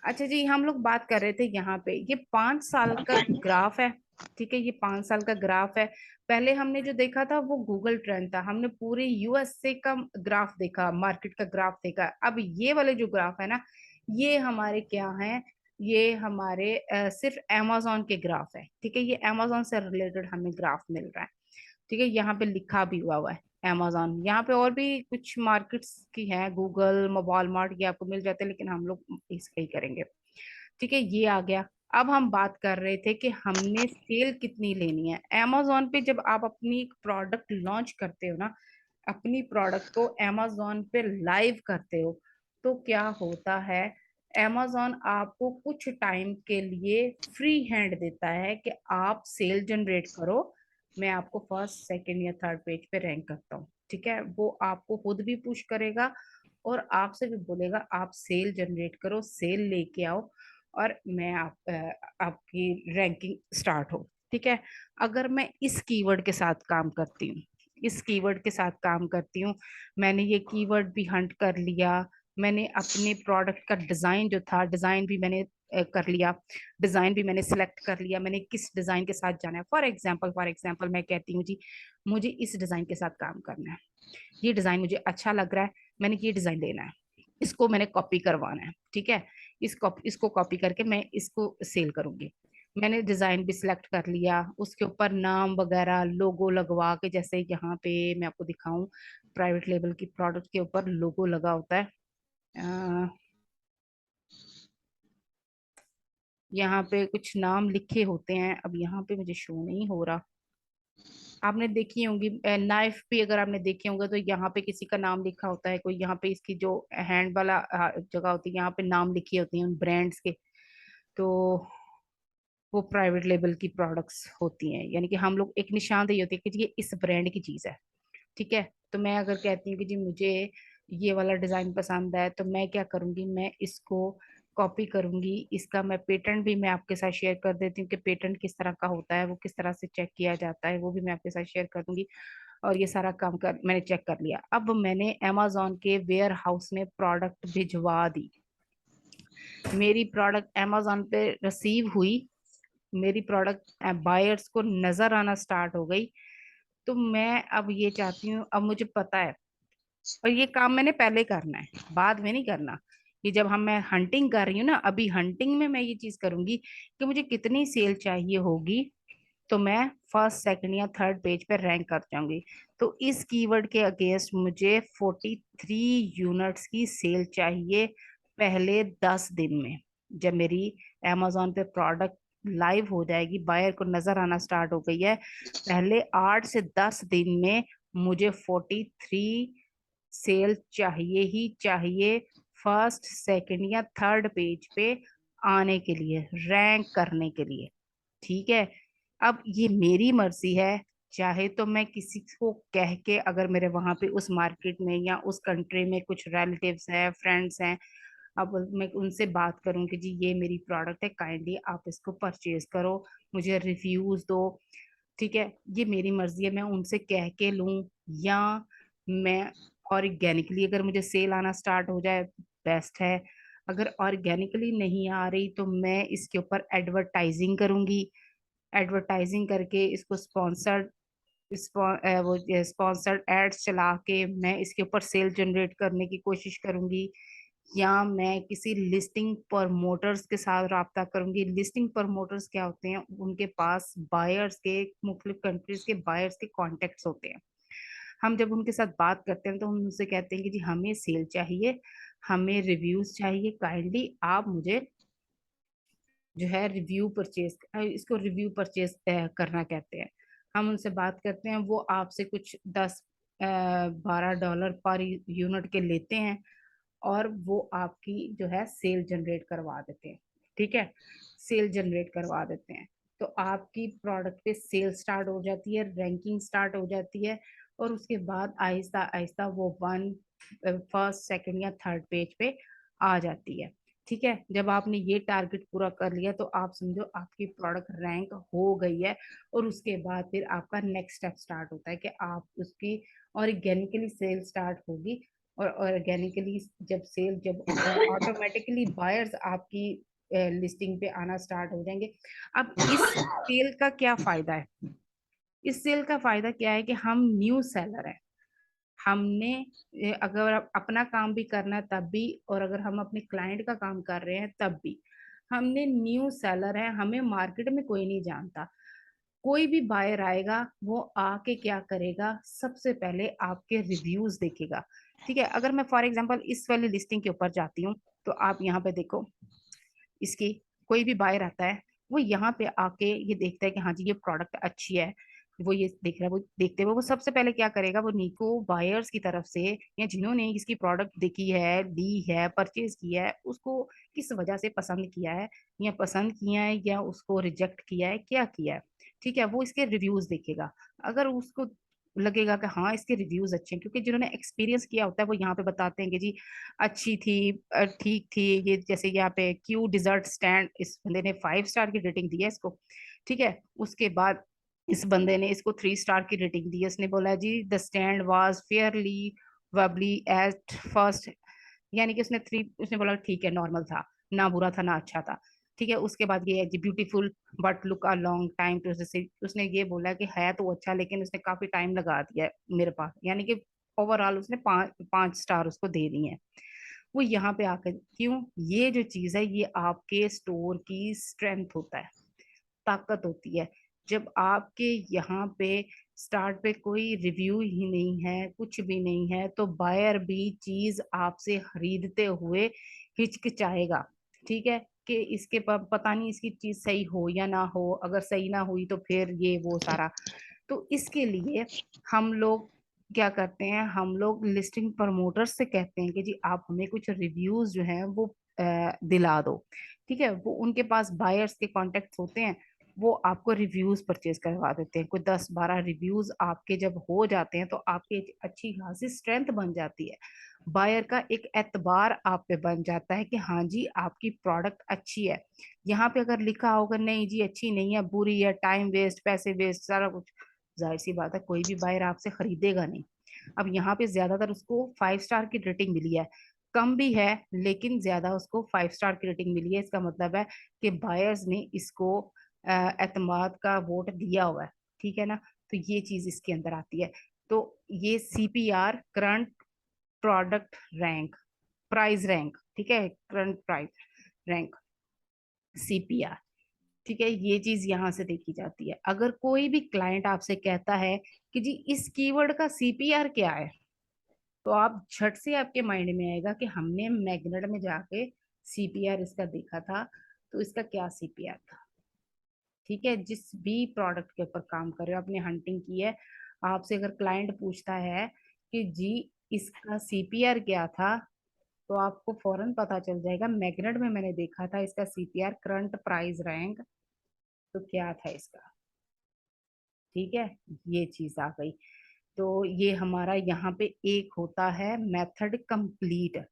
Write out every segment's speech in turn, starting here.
अच्छा जी, हम लोग बात कर रहे थे यहाँ पे, ये 5 साल का ग्राफ है। ठीक है, ये 5 साल का ग्राफ है। पहले हमने जो देखा था वो गूगल ट्रेंड था, हमने पूरे यूएसए का ग्राफ देखा, मार्केट का ग्राफ देखा। अब ये वाले जो ग्राफ है ना, ये हमारे क्या हैं, ये हमारे सिर्फ amazon के ग्राफ है। ठीक है, ये amazon से रिलेटेड हमें ग्राफ मिल रहा है। ठीक है, यहाँ पे लिखा भी हुआ है amazon। यहाँ पे और भी कुछ मार्केट्स की है, गूगल, वॉलमार्ट, ये आपको मिल जाते हैं, लेकिन हम लोग इसका ही करेंगे। ठीक है, ये आ गया। अब हम बात कर रहे थे कि हमने सेल कितनी लेनी है amazon पे। जब आप अपनी प्रोडक्ट लॉन्च करते हो ना, अपनी प्रोडक्ट को amazon पे लाइव करते हो, तो क्या होता है, amazon आपको कुछ टाइम के लिए फ्री हैंड देता है कि आप सेल जनरेट करो। मैं आपको फर्स्ट, सेकंड या थर्ड पेज पे रैंक करता हूँ। ठीक है, वो आपको खुद भी पुश करेगा और आपसे भी बोलेगा आप सेल जनरेट करो, सेल लेके आओ, और मैं आपकी रैंकिंग स्टार्ट हो। ठीक है, अगर मैं इस कीवर्ड के साथ काम करती हूँ, इस कीवर्ड के साथ काम करती हूँ, मैंने ये कीवर्ड भी हंट कर लिया, मैंने अपने प्रोडक्ट का डिजाइन जो था, डिजाइन भी मैंने कर लिया, डिजाइन भी मैंने सिलेक्ट कर लिया, मैंने किस डिजाइन के साथ जाना है। फॉर एग्जांपल मैं कहती हूँ जी, मुझे इस डिजाइन के साथ काम करना है, ये डिजाइन मुझे अच्छा लग रहा है, मैंने ये डिजाइन लेना है, इसको मैंने कॉपी करवाना है। ठीक है, इसको कॉपी करके मैं इसको सेल करूंगी। मैंने डिजाइन भी सिलेक्ट कर लिया, उसके ऊपर नाम वगैरह लोगो लगवा के, जैसे यहाँ पे मैं आपको दिखाऊं, प्राइवेट लेबल की प्रोडक्ट के ऊपर लोगो लगा होता है। अ, यहाँ पे कुछ नाम लिखे होते हैं, अब यहाँ पे मुझे शो नहीं हो रहा। आपने देखी होंगी नाइफ भी, अगर आपने देखे होंगे तो यहाँ पे किसी का नाम लिखा होता है, कोई यहाँ पे इसकी जो हैंड वाला जगह होती है, यहाँ पे नाम लिखी होती है उन ब्रांड्स के। तो वो प्राइवेट लेबल की प्रोडक्ट्स होती हैं, यानी कि हम लोग एक निशानदेही होती है कि ये इस ब्रांड की चीज है। ठीक है, तो मैं अगर कहती हूँ कि जी मुझे ये वाला डिजाइन पसंद है, तो मैं क्या करूंगी, मैं इसको कॉपी करूंगी, इसका मैं पेटेंट भी मैं आपके साथ शेयर कर देती हूँ कि पेटेंट किस तरह का होता है, वो किस तरह से चेक किया जाता है, वो भी मैं आपके साथ शेयर कर दूंगी। और ये सारा काम कर मैंने चेक कर लिया। अब मैंने amazon के वेयर हाउस में प्रोडक्ट भिजवा दी, मेरी प्रोडक्ट amazon पे रिसीव हुई, मेरी प्रोडक्ट बायर्स को नजर आना स्टार्ट हो गई। तो मैं अब ये चाहती हूँ, अब मुझे पता है, और ये काम मैंने पहले करना है, बाद में नहीं करना। ये जब हम मैं हंटिंग कर रही हूँ ना, अभी हंटिंग में मैं ये चीज करूंगी कि मुझे कितनी सेल चाहिए होगी, तो मैं फर्स्ट, सेकंड या थर्ड पेज पे रैंक कर जाऊंगी। तो इस कीवर्ड के अगेंस्ट मुझे 43 यूनिट्स की सेल चाहिए पहले 10 दिन में। जब मेरी amazon पे प्रोडक्ट लाइव हो जाएगी, बायर को नजर आना स्टार्ट हो गई है, पहले 8 से 10 दिन में मुझे 43 सेल चाहिए ही चाहिए, फर्स्ट, सेकंड या थर्ड पेज पे आने के लिए, रैंक करने के लिए। ठीक है, अब ये मेरी मर्जी है, चाहे तो मैं किसी को कह के, अगर मेरे वहां पे उस मार्केट में या उस कंट्री में कुछ रिलेटिव्स हैं, फ्रेंड्स हैं, अब मैं उनसे बात करूं कि जी ये मेरी प्रोडक्ट है, काइंडली आप इसको परचेज करो, मुझे रिव्यूज दो। ठीक है, ये मेरी मर्जी है, मैं उनसे कह के लूं, या मैं ऑर्गेनिकली, अगर मुझे सेल आना स्टार्ट हो जाए, बेस्ट है। अगर ऑर्गेनिकली नहीं आ रही, तो मैं इसके ऊपर एडवर्टाइजिंग करूंगी, एडवर्टाइजिंग करके इसको स्पॉन्सर्ड, वो स्पॉन्सर्ड एड्स चला के मैं इसके ऊपर सेल जनरेट करने की कोशिश करूंगी, या मैं किसी लिस्टिंग प्रमोटर्स के साथ राब्ता करूंगी। लिस्टिंग प्रमोटर्स क्या होते हैं, उनके पास बायर्स के, मुख्तलिफ कंट्रीज के बायर्स के कॉन्टेक्ट्स होते हैं। हम जब उनके साथ बात करते हैं तो हम उनसे कहते हैं कि जी हमें सेल चाहिए, हमें रिव्यूज चाहिए, काइंडली आप मुझे जो है रिव्यू परचेज, इसको रिव्यू परचेज करना कहते हैं। हम उनसे बात करते हैं, वो आपसे कुछ 10-12 डॉलर पर यूनिट के लेते हैं, और वो आपकी जो है सेल जनरेट करवा देते हैं। ठीक है, सेल जनरेट करवा देते हैं, तो आपकी प्रोडक्ट पे सेल स्टार्ट हो जाती है, रैंकिंग स्टार्ट हो जाती है, और उसके बाद आहिस्ता आहिस्ता वो फर्स्ट, सेकंड या थर्ड पेज पे आ जाती है। ठीक है, जब आपने ये टारगेट पूरा कर लिया, तो आप समझो आपकी प्रोडक्ट रैंक हो गई है। और उसके बाद फिर आपका नेक्स्ट स्टेप स्टार्ट होता है कि आप उसकी ऑर्गेनिकली सेल स्टार्ट होगी, और ऑर्गेनिकली जब ऑटोमेटिकली बायर्स आपकी लिस्टिंग पे आना स्टार्ट हो जाएंगे। अब इस सेल का क्या फायदा है? इस सेल का फायदा क्या है कि हम न्यू सेलर हैं। हमने अगर अपना काम भी करना है तब भी, और अगर हम अपने क्लाइंट का काम कर रहे हैं तब भी, हमने न्यू सेलर है, हमें मार्केट में कोई नहीं जानता। कोई भी बायर आएगा वो आके क्या करेगा, सबसे पहले आपके रिव्यूज देखेगा। ठीक है, अगर मैं फॉर एग्जांपल इस वाली लिस्टिंग के ऊपर जाती हूँ तो आप यहाँ पे देखो, इसकी कोई भी बायर आता है वो यहाँ पे आके ये देखता है कि हाँ जी ये प्रोडक्ट अच्छी है, वो ये देख रहा है, वो देखते हुए वो सबसे पहले क्या करेगा, वो निको बायर्स की तरफ से या जिन्होंने इसकी प्रोडक्ट देखी है, ली है, परचेज किया है, उसको किस वजह से पसंद किया है, या पसंद किया है या उसको रिजेक्ट किया है, क्या किया है, ठीक है, वो इसके रिव्यूज देखेगा। अगर उसको लगेगा कि हाँ इसके रिव्यूज अच्छे हैं, क्योंकि जिन्होंने एक्सपीरियंस किया होता है वो यहाँ पे बताते हैं कि जी अच्छी थी, ठीक थी, ये जैसे यहाँ पे क्यू डिजर्ट स्टैंड, इस बंदे ने 5 स्टार की रेटिंग दी है इसको। ठीक है, उसके बाद इस बंदे ने इसको 3 स्टार की रेटिंग दी है, इसने बोला जी the stand was fairly wobbly at first, यानी कि उसने बोला ठीक है, नॉर्मल था, ना बुरा था ना अच्छा था। ठीक है, उसके बाद ये है जी beautiful but look a long time to, जैसे उसने ये बोला कि है तो अच्छा लेकिन उसने काफी टाइम लगा दिया है मेरे पास, यानी कि ओवरऑल उसने 5 स्टार उसको दे दिए हैं। वो यहाँ पे आकर, क्यों, ये जो चीज है ये आपके स्टोर की स्ट्रेंथ होता है, ताकत होती है। जब आपके यहाँ पे स्टार्ट पे कोई रिव्यू ही नहीं है, कुछ भी नहीं है, तो बायर भी चीज आपसे खरीदते हुए हिचकिचाएगा। ठीक है, कि इसके पता नहीं इसकी चीज सही हो या ना हो, अगर सही ना हुई तो फिर ये वो सारा। तो इसके लिए हम लोग क्या करते हैं, हम लोग लिस्टिंग प्रमोटर्स से कहते हैं कि जी आप हमें कुछ रिव्यूज जो हैं वो दिला दो। ठीक है, वो उनके पास बायर्स के कॉन्टेक्ट होते हैं, वो आपको रिव्यूज परचेज करवा देते हैं। कोई 10-12 रिव्यूज आपके जब हो जाते हैं तो आपकी एक अच्छी खासी स्ट्रेंथ बन जाती है, बायर का एक एतबार आप पे बन जाता है कि हाँ जी आपकी प्रोडक्ट अच्छी है। यहाँ पे अगर लिखा होगा नहीं जी अच्छी नहीं है, बुरी है, टाइम वेस्ट, पैसे वेस्ट, सारा कुछ, जाहिर सी बात है कोई भी बायर आपसे खरीदेगा नहीं। अब यहाँ पे ज्यादातर उसको 5 स्टार की रेटिंग मिली है, कम भी है लेकिन ज्यादा उसको 5 स्टार की रेटिंग मिली है, इसका मतलब है कि बायर्स ने इसको एतमाद का वोट दिया हुआ है। ठीक है ना, तो ये चीज इसके अंदर आती है। तो ये CPR, current product rank, price rank, ठीक है, करंट प्राइस रैंक, CPR। ठीक है, ये चीज यहाँ से देखी जाती है। अगर कोई भी क्लाइंट आपसे कहता है कि जी इस कीवर्ड का CPR क्या है, तो आप झट से आपके माइंड में आएगा कि हमने मैग्नेट में जाके CPR इसका देखा था, तो इसका क्या CPR था। ठीक है, जिस भी प्रोडक्ट के ऊपर काम कर रहे हो, आपने हंटिंग की है, आपसे अगर क्लाइंट पूछता है कि जी इसका CPR क्या था, तो आपको फौरन पता चल जाएगा मैग्नेट में मैंने देखा था इसका CPR, करंट प्राइस रैंक, तो क्या था इसका। ठीक है, ये चीज आ गई। तो ये हमारा यहाँ पे एक होता है मेथड कंप्लीट।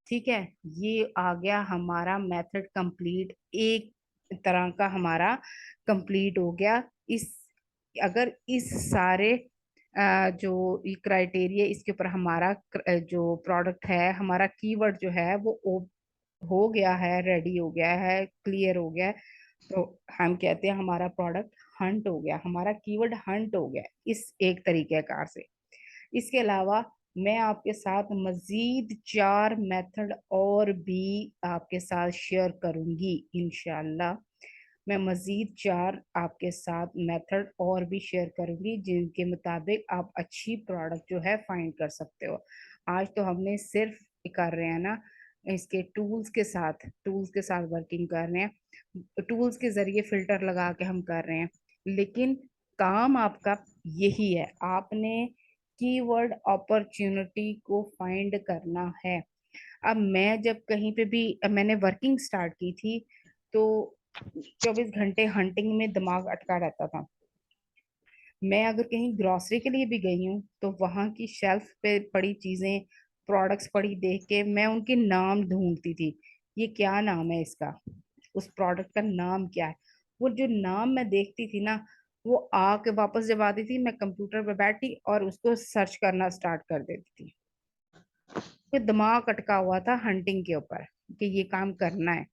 ठीक है, ये आ गया हमारा मेथड कंप्लीट, एक तरह का हमारा कंप्लीट हो गया। इस अगर इस सारे जो ये क्राइटेरिया इसके ऊपर हमारा जो प्रोडक्ट है, हमारा कीवर्ड जो है वो हो गया है, रेडी हो गया है, क्लियर हो गया है, तो हम कहते हैं हमारा प्रोडक्ट हंट हो गया, हमारा कीवर्ड हंट हो गया, इस एक तरीके कार से। इसके अलावा मैं आपके साथ मजीद 4 मेथड और भी आपके साथ शेयर करूंगी इंशाल्लाह। मैं मजीद 4 आपके साथ मेथड और भी शेयर करूंगी जिनके मुताबिक आप अच्छी प्रोडक्ट जो है फाइंड कर सकते हो। आज तो हमने सिर्फ कर रहे हैं ना, इसके टूल्स के साथ वर्किंग कर रहे हैं, टूल्स के जरिए फिल्टर लगा के हम कर रहे हैं, लेकिन काम आपका यही है, आपने कीवर्ड अपॉर्चुनिटी को फाइंड करना है। अब मैं जब कहीं पे भी मैंने वर्किंग स्टार्ट की थी तो 24 घंटे हंटिंग में दिमाग अटका रहता था। मैं अगर कहीं ग्रोसरी के लिए भी गई हूँ तो वहां की शेल्फ पे पड़ी चीजें, प्रोडक्ट्स पड़ी देख के मैं उनके नाम ढूंढती थी, ये क्या नाम है इसका, उस प्रोडक्ट का नाम क्या है। वो जो नाम मैं देखती थी ना, वो आके वापस जब आती थी मैं कंप्यूटर पे बैठी और उसको सर्च करना स्टार्ट कर देती थी। कोई दिमाग अटका हुआ था हंटिंग के ऊपर कि ये काम करना है,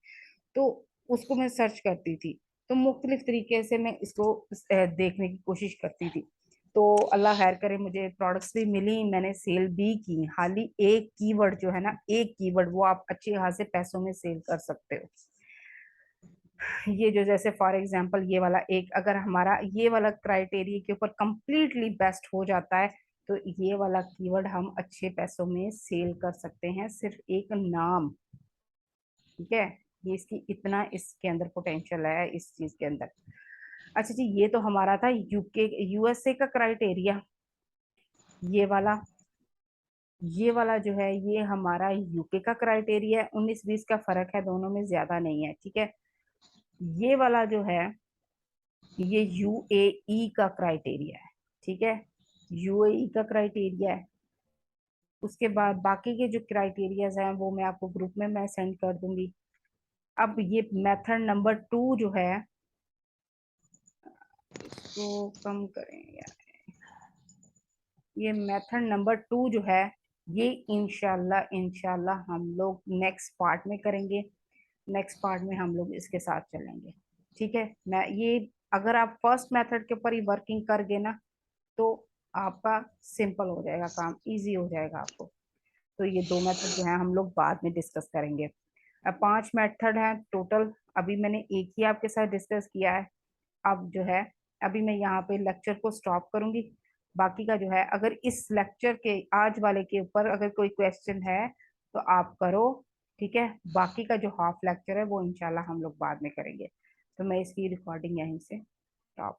तो उसको मैं सर्च करती थी। तो मुख्तलिफ तरीके से मैं इसको देखने की कोशिश करती थी। तो अल्लाह खैर करे, मुझे प्रोडक्ट्स भी मिली, मैंने सेल भी की। हाली एक कीवर्ड जो है ना, एक कीवर्ड वो आप अच्छे खासे पैसों में सेल कर सकते हो। ये जो जैसे फॉर एग्जांपल ये वाला एक, अगर हमारा ये वाला क्राइटेरिया के ऊपर कंप्लीटली बेस्ट हो जाता है, तो ये वाला कीवर्ड हम अच्छे पैसों में सेल कर सकते हैं, सिर्फ एक नाम। ठीक है, ये इसकी इतना इसके अंदर पोटेंशियल है इस चीज के अंदर। अच्छा जी, ये तो हमारा था यूके यूएसए का क्राइटेरिया। ये वाला ये वाला जो है ये हमारा यूके का क्राइटेरिया है। 19-20 का फर्क है, दोनों में ज्यादा नहीं है। ठीक है, ये वाला जो है ये यूएई का क्राइटेरिया है। ठीक है, यूएई का क्राइटेरिया है। उसके बाद बाकी के जो क्राइटेरियाज हैं वो मैं आपको ग्रुप में मैं सेंड कर दूंगी। अब ये मेथड नंबर 2 जो है, इसको कम करें यार, ये मेथड नंबर 2 जो है ये इंशाल्लाह इंशाल्लाह हम लोग नेक्स्ट पार्ट में करेंगे। नेक्स्ट पार्ट में हम लोग इसके साथ चलेंगे। ठीक है, मैं ये, अगर आप फर्स्ट मेथड के ऊपर ही वर्किंग कर गए ना, तो आपका सिंपल हो जाएगा, काम इजी हो जाएगा आपको। तो ये 2 मेथड जो है हम लोग बाद में डिस्कस करेंगे। अब 5 मेथड हैं टोटल, अभी मैंने एक ही आपके साथ डिस्कस किया है। अब जो है, अभी मैं यहाँ पे लेक्चर को स्टॉप करूंगी। बाकी का जो है, अगर इस लेक्चर के आज वाले के ऊपर अगर कोई क्वेश्चन है तो आप करो। ठीक है, बाकी का जो हाफ लेक्चर है वो इंशाल्लाह हम लोग बाद में करेंगे। तो मैं इसकी रिकॉर्डिंग यहीं से स्टॉप